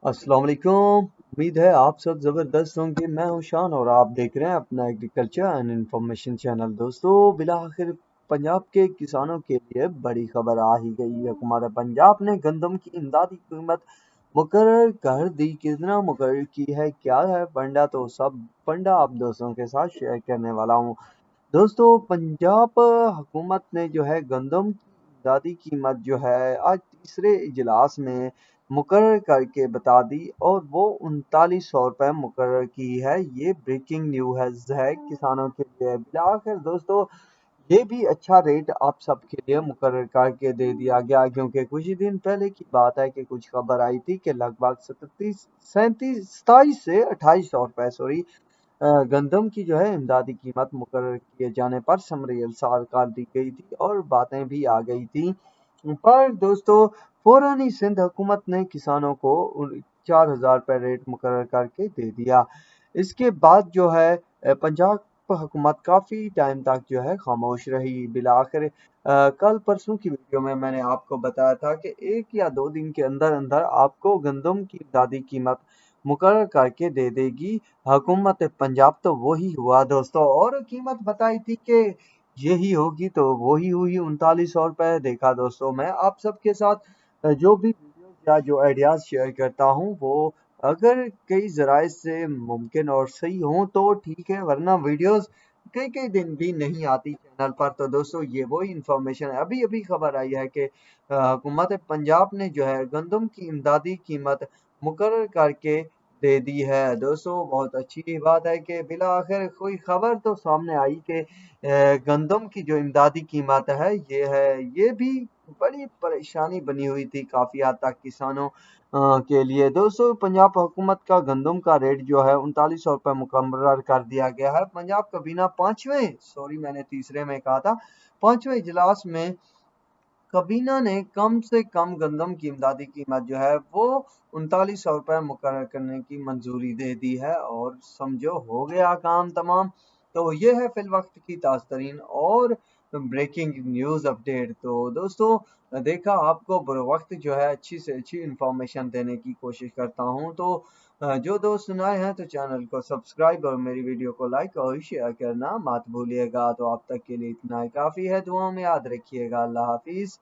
अस्सलाम वालेकुम। उम्मीद है आप सब ज़बरदस्त होंगे। मैं हूं शान और आप देख रहे हैं अपना एग्रीकल्चर एंड इंफॉर्मेशन चैनल। दोस्तों, बिलाखिर पंजाब के किसानों के लिए बड़ी खबर आ ही गई है। हमारे पंजाब ने गंदम की इमदादी कीमत मुकर्रर कर दी। कितना मुकर्रर की है, क्या है फंडा आप दोस्तों के साथ शेयर करने वाला हूँ। दोस्तों, पंजाब हुकूमत ने जो है गंदम की इमदादी कीमत जो है आज तीसरे इजलास में मुकर्रर करके बता दी और वो 3900 रुपये मुकर्रर की है। ये ब्रेकिंग न्यूज़ है किसानों के लिए। बिलाखिर दोस्तों, ये भी अच्छा रेट आप सबके लिए मुकर्रर करके दे दिया गया, क्योंकि कुछ ही दिन पहले की बात है कि कुछ खबर आई थी कि लगभग 27 से 28 सौ रुपये गंदम की जो है इमदादी कीमत मुकर्रर किए जाने पर समरी अलसार कर दी गई थी और बातें भी आ गई थी। पर दोस्तों, फौरन ही सिंध हुकूमत ने किसानों को 4000 रुपये रेट मुकर्रर करके दे दिया। इसके बाद जो है पंजाब हुकूमत काफ़ी टाइम तक जो है खामोश रही। बिलाखिर कल परसों की वीडियो में मैंने आपको बताया था कि 1 या 2 दिन के अंदर अंदर आपको गंदम की इमदादी कीमत मुकर्रर करके दे देगी हुकूमत पंजाब। तो वही हुआ दोस्तों, और कीमत बताई थी कि यही होगी तो वही हुई। 3900 रुपये देखा दोस्तों। मैं आप सबके साथ जो भी वीडियोस या जो आइडियाज शेयर करता हूँ वो अगर कई जराए से मुमकिन और सही हों तो ठीक है, वरना वीडियोस कई कई दिन भी नहीं आती चैनल पर। तो दोस्तों, ये वही इंफॉर्मेशन है। अभी अभी खबर आई है कि हुकूमत पंजाब ने जो है गंदम की इमदादी कीमत मुकर्रर करके दे दी है। दोस्तों, बहुत अच्छी बात है कि बिला आखिर कोई खबर तो सामने आई कि गंदम की जो इमदादी कीमत है ये भी बड़ी परेशानी बनी हुई थी काफ़ी हद तक किसानों के लिए। दोस्तों, पंजाब हुकूमत का गंदम का रेट जो है 3900 रुपये मुकर्रर कर दिया गया है। पंजाब कबीना मैंने तीसरे में कहा था, पांचवें इजलास में कबीना ने कम से कम गंदम की इमदादी कीमत जो है वो 3900 रुपये मुकर्रर करने की मंजूरी दे दी है और समझो हो गया काम तमाम। तो ये है फिल वक्त की ताज़ा तरीन और ब्रेकिंग न्यूज़ अपडेट। तो दोस्तों, देखा आपको बर वक्त जो है अच्छी से अच्छी इंफॉर्मेशन देने की कोशिश करता हूँ। तो जो दोस्त सुनाए हैं तो चैनल को सब्सक्राइब और मेरी वीडियो को लाइक और शेयर करना मत भूलिएगा। तो अब तक के लिए इतना ही काफ़ी है। दुआओं में याद रखिएगा। अल्लाह हाफिज़।